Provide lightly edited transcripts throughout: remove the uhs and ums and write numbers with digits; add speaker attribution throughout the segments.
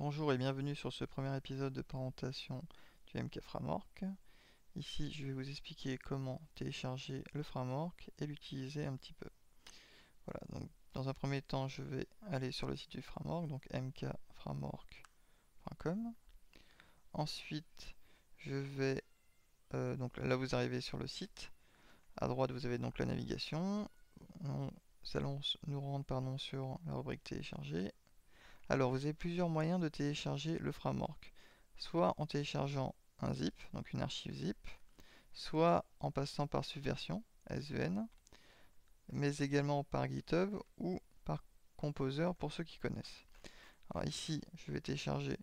Speaker 1: Bonjour et bienvenue sur ce premier épisode de présentation du MK Framework. Ici, je vais vous expliquer comment télécharger le framework et l'utiliser un petit peu. Voilà, donc dans un premier temps, je vais aller sur le site du framework, donc mkframework.com. Ensuite, je vais, donc là vous arrivez sur le site. À droite, vous avez donc la navigation. Nous allons nous rendre sur la rubrique télécharger. Alors, vous avez plusieurs moyens de télécharger le framework. Soit en téléchargeant un zip, donc une archive zip, soit en passant par Subversion, SVN, mais également par GitHub ou par Composer pour ceux qui connaissent. Alors ici, je vais télécharger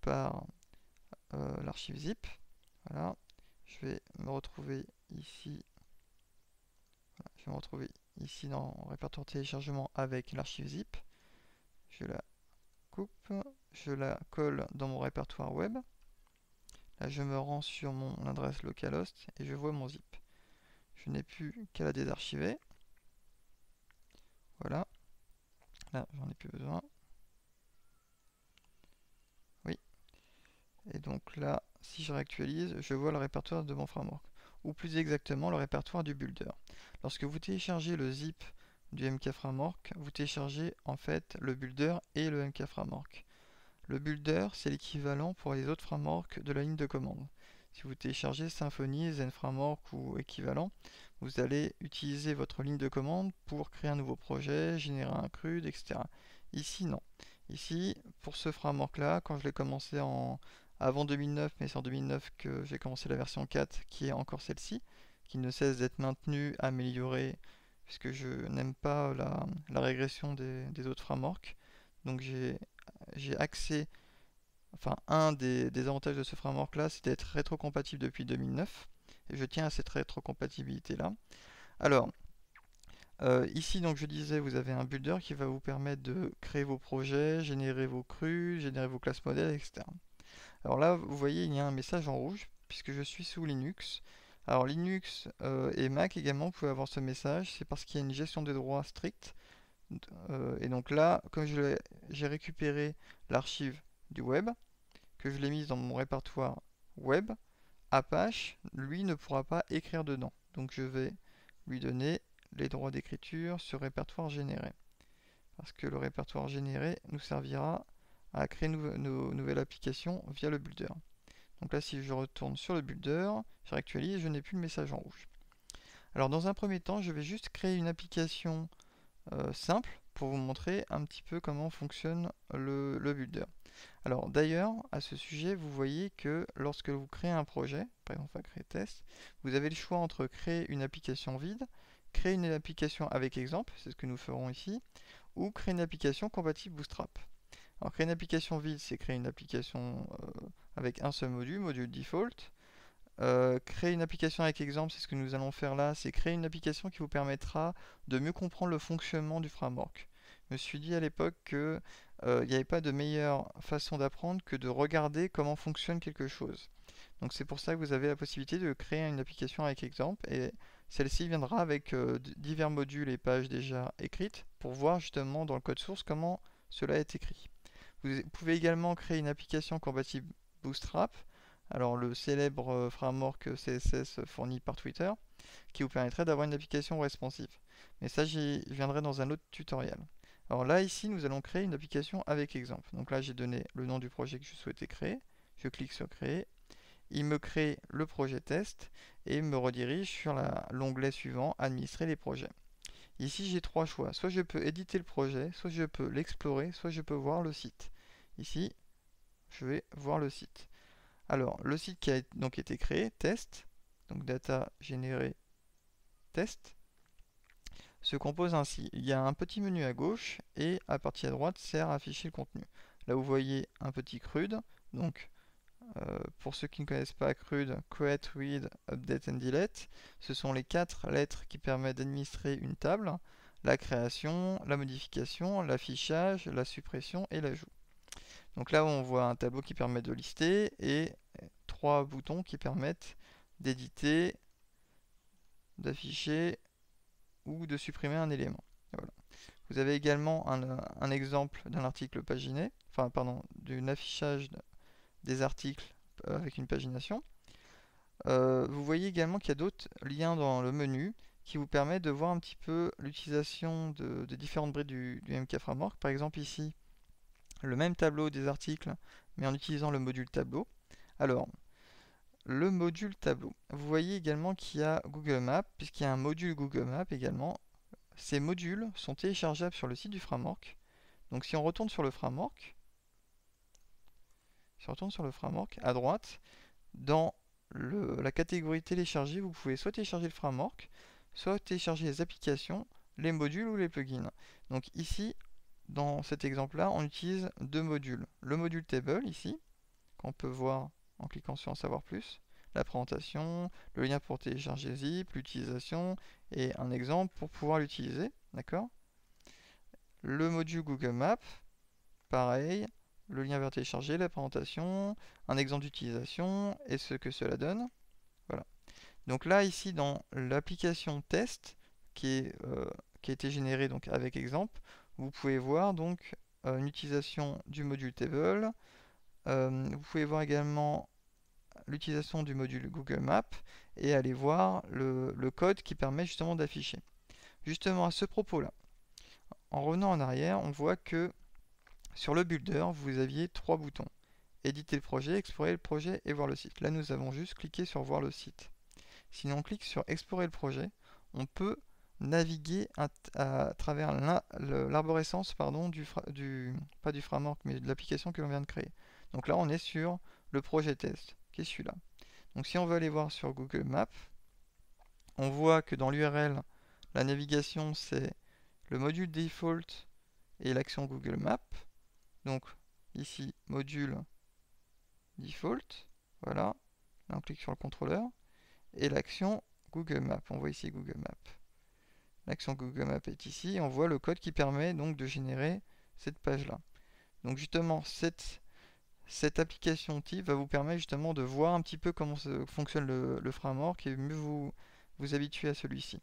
Speaker 1: par l'archive zip. Voilà, je vais me retrouver ici. Voilà, je vais me retrouver ici dans le répertoire téléchargement avec l'archive zip. Je la coupe, je la colle dans mon répertoire web. Là, je me rends sur mon adresse localhost et je vois mon zip. Je n'ai plus qu'à la désarchiver. Voilà. Là, j'en ai plus besoin. Oui. Et donc là, si je réactualise, je vois le répertoire de mon framework. Ou plus exactement, le répertoire du builder. Lorsque vous téléchargez le zip du MK Framework, vous téléchargez en fait le builder et le MK Framework. Le builder, c'est l'équivalent pour les autres frameworks de la ligne de commande. Si vous téléchargez Symfony, Zen Framework ou équivalent, vous allez utiliser votre ligne de commande pour créer un nouveau projet, générer un CRUD, etc. Ici, non. Ici, pour ce framework-là, quand je l'ai commencé avant 2009, mais c'est en 2009 que j'ai commencé la version 4, qui est encore celle-ci, qui ne cesse d'être maintenue, améliorée, puisque je n'aime pas la régression des autres frameworks. Donc j'ai accès, enfin un des avantages de ce framework là, c'est d'être rétrocompatible depuis 2009 et je tiens à cette rétrocompatibilité là. Alors ici donc je disais, vous avez un builder qui va vous permettre de créer vos projets, générer vos crus, générer vos classes modèles, etc. Alors là vous voyez, il y a un message en rouge puisque je suis sous Linux. Alors Linux et Mac également, vous pouvez avoir ce message, c'est parce qu'il y a une gestion des droits stricte. Et donc là, comme j'ai récupéré l'archive du web, que je l'ai mise dans mon répertoire web, Apache, lui, ne pourra pas écrire dedans. Donc je vais lui donner les droits d'écriture sur répertoire généré. Parce que le répertoire généré nous servira à créer nos nouvelles applications via le builder. Donc là, si je retourne sur le builder, je réactualise, je n'ai plus le message en rouge. Alors dans un premier temps, je vais juste créer une application simple pour vous montrer un petit peu comment fonctionne le builder. Alors d'ailleurs, à ce sujet, vous voyez que lorsque vous créez un projet, par exemple on va créer test, vous avez le choix entre créer une application vide, créer une application avec exemple, c'est ce que nous ferons ici, ou créer une application compatible Bootstrap. Alors créer une application vide, c'est créer une application avec un seul module, module default. Créer une application avec exemple, c'est ce que nous allons faire là, c'est créer une application qui vous permettra de mieux comprendre le fonctionnement du framework. Je me suis dit à l'époque que il n'y avait pas de meilleure façon d'apprendre que de regarder comment fonctionne quelque chose. Donc c'est pour ça que vous avez la possibilité de créer une application avec exemple et celle-ci viendra avec divers modules et pages déjà écrites pour voir justement dans le code source comment cela est écrit. Vous pouvez également créer une application compatible Bootstrap, alors le célèbre framework CSS fourni par Twitter, qui vous permettrait d'avoir une application responsive. Mais ça, j'y viendrai dans un autre tutoriel. Alors là, ici, nous allons créer une application avec exemple. Donc là, j'ai donné le nom du projet que je souhaitais créer. Je clique sur créer. Il me crée le projet test et me redirige sur l'onglet suivant, administrer les projets. Ici, j'ai trois choix. Soit je peux éditer le projet, soit je peux l'explorer, soit je peux voir le site. Ici, je vais voir le site. Alors, le site qui a donc été créé, test, donc data générée test, se compose ainsi. Il y a un petit menu à gauche et à partie à droite sert à afficher le contenu. Là, vous voyez un petit CRUD. Donc, pour ceux qui ne connaissent pas CRUD, Create, Read, Update and Delete, ce sont les 4 lettres qui permettent d'administrer une table, la création, la modification, l'affichage, la suppression et l'ajout. Donc là, on voit un tableau qui permet de lister et 3 boutons qui permettent d'éditer, d'afficher ou de supprimer un élément. Voilà. Vous avez également un exemple d'un article paginé, enfin pardon, d'un affichage des articles avec une pagination. Vous voyez également qu'il y a d'autres liens dans le menu qui vous permettent de voir un petit peu l'utilisation de différentes briques du MK Framework. Par exemple ici, le même tableau des articles, mais en utilisant le module tableau. Alors, le module tableau. Vous voyez également qu'il y a Google Maps, puisqu'il y a un module Google Maps également. Ces modules sont téléchargeables sur le site du framework. Donc si on retourne sur le framework, à droite, dans la catégorie télécharger, vous pouvez soit télécharger le framework, soit télécharger les applications, les modules ou les plugins. Donc ici, dans cet exemple-là, on utilise deux modules. Le module table ici, qu'on peut voir en cliquant sur en savoir plus, la présentation, le lien pour télécharger zip, l'utilisation et un exemple pour pouvoir l'utiliser, d'accord? Le module Google Maps, pareil, le lien vers télécharger, la présentation, un exemple d'utilisation et ce que cela donne. Voilà. Donc là, ici, dans l'application test qui a été générée donc, avec exemple, vous pouvez voir donc une utilisation du module table. Vous pouvez voir également l'utilisation du module Google Maps et aller voir le code qui permet justement d'afficher. Justement à ce propos-là, en revenant en arrière, on voit que sur le builder, vous aviez trois boutons. Éditer le projet, explorer le projet et voir le site. Là, nous avons juste cliqué sur voir le site. Si l'on clique sur explorer le projet, on peut naviguer à travers l'arborescence pas du framework, mais de l'application que l'on vient de créer. Donc là, on est sur le projet test, qui est celui-là. Donc si on veut aller voir sur Google Maps, on voit que dans l'URL, la navigation, c'est le module default et l'action Google Maps. Donc ici, module default, voilà. Là, on clique sur le contrôleur. Et l'action Google Maps. On voit ici Google Maps. L'action Google Maps est ici. On voit le code qui permet donc de générer cette page-là. Donc justement, cette application type va vous permettre justement de voir un petit peu comment fonctionne le framework et mieux vous habituer à celui-ci.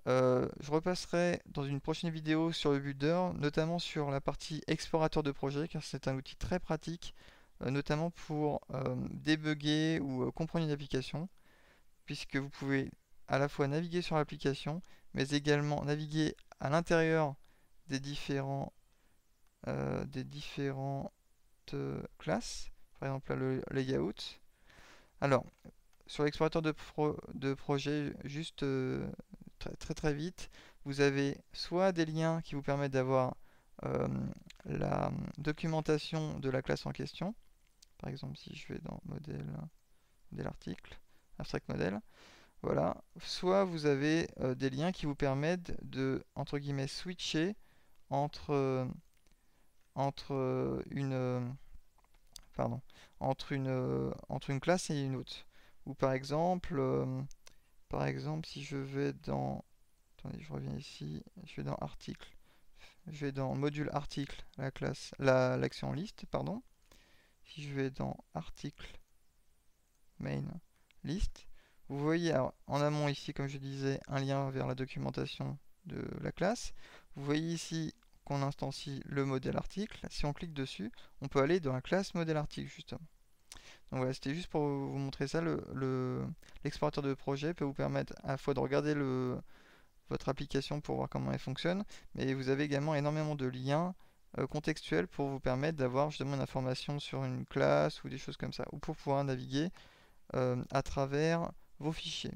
Speaker 1: Je repasserai dans une prochaine vidéo sur le builder, notamment sur la partie explorateur de projet, car c'est un outil très pratique, notamment pour débugger ou comprendre une application, puisque vous pouvez à la fois naviguer sur l'application, mais également naviguer à l'intérieur des différentes classes, par exemple là, le layout. Alors, sur l'explorateur de projet, juste très vite, vous avez soit des liens qui vous permettent d'avoir la documentation de la classe en question. Par exemple, si je vais dans modèle article, abstract model, voilà. Soit vous avez des liens qui vous permettent de, entre guillemets, switcher entre, une, pardon, entre une classe et une autre. Ou par exemple, si je vais dans, attendez, je reviens ici, je vais dans article, je vais dans module article, la classe, l'action liste, pardon. Si je vais dans article main list, vous voyez alors, en amont ici, comme je disais, un lien vers la documentation de la classe. Vous voyez ici qu'on instancie le modèle article. Si on clique dessus, on peut aller dans la classe modèle article justement. Donc voilà, c'était juste pour vous montrer ça. L'explorateur de projet peut vous permettre à la fois de regarder votre application pour voir comment elle fonctionne, mais vous avez également énormément de liens contextuels pour vous permettre d'avoir justement une information sur une classe ou des choses comme ça, ou pour pouvoir naviguer à travers vos fichiers.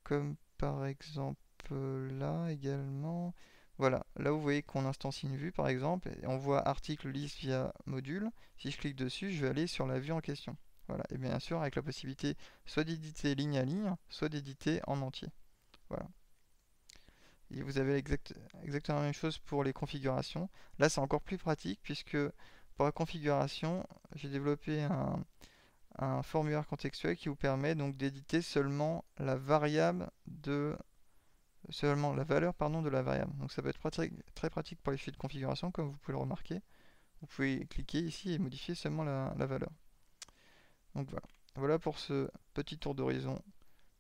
Speaker 1: Comme par exemple là également. Voilà, là vous voyez qu'on instancie une vue par exemple, et on voit article liste via module. Si je clique dessus, je vais aller sur la vue en question. Voilà, et bien sûr avec la possibilité soit d'éditer ligne à ligne, soit d'éditer en entier. Voilà. Et vous avez exactement la même chose pour les configurations. Là c'est encore plus pratique puisque pour la configuration, j'ai développé un formulaire contextuel qui vous permet donc d'éditer seulement la valeur de la variable. Donc ça peut être très pratique pour les fichiers de configuration comme vous pouvez le remarquer. Vous pouvez cliquer ici et modifier seulement la valeur. Donc voilà. Voilà pour ce petit tour d'horizon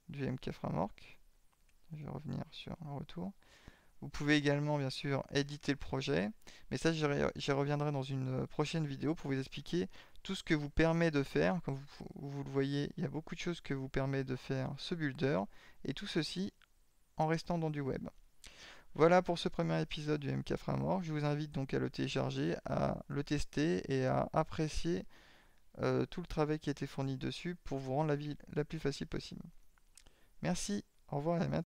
Speaker 1: du MK Framework. Je vais revenir sur un retour. Vous pouvez également bien sûr éditer le projet, mais ça j'y reviendrai dans une prochaine vidéo pour vous expliquer tout ce que vous permet de faire. Comme vous le voyez, il y a beaucoup de choses que vous permet de faire ce builder, et tout ceci en restant dans du web. Voilà pour ce premier épisode du MK Framework. Je vous invite donc à le télécharger, à le tester et à apprécier tout le travail qui a été fourni dessus pour vous rendre la vie la plus facile possible. Merci, au revoir et à bientôt.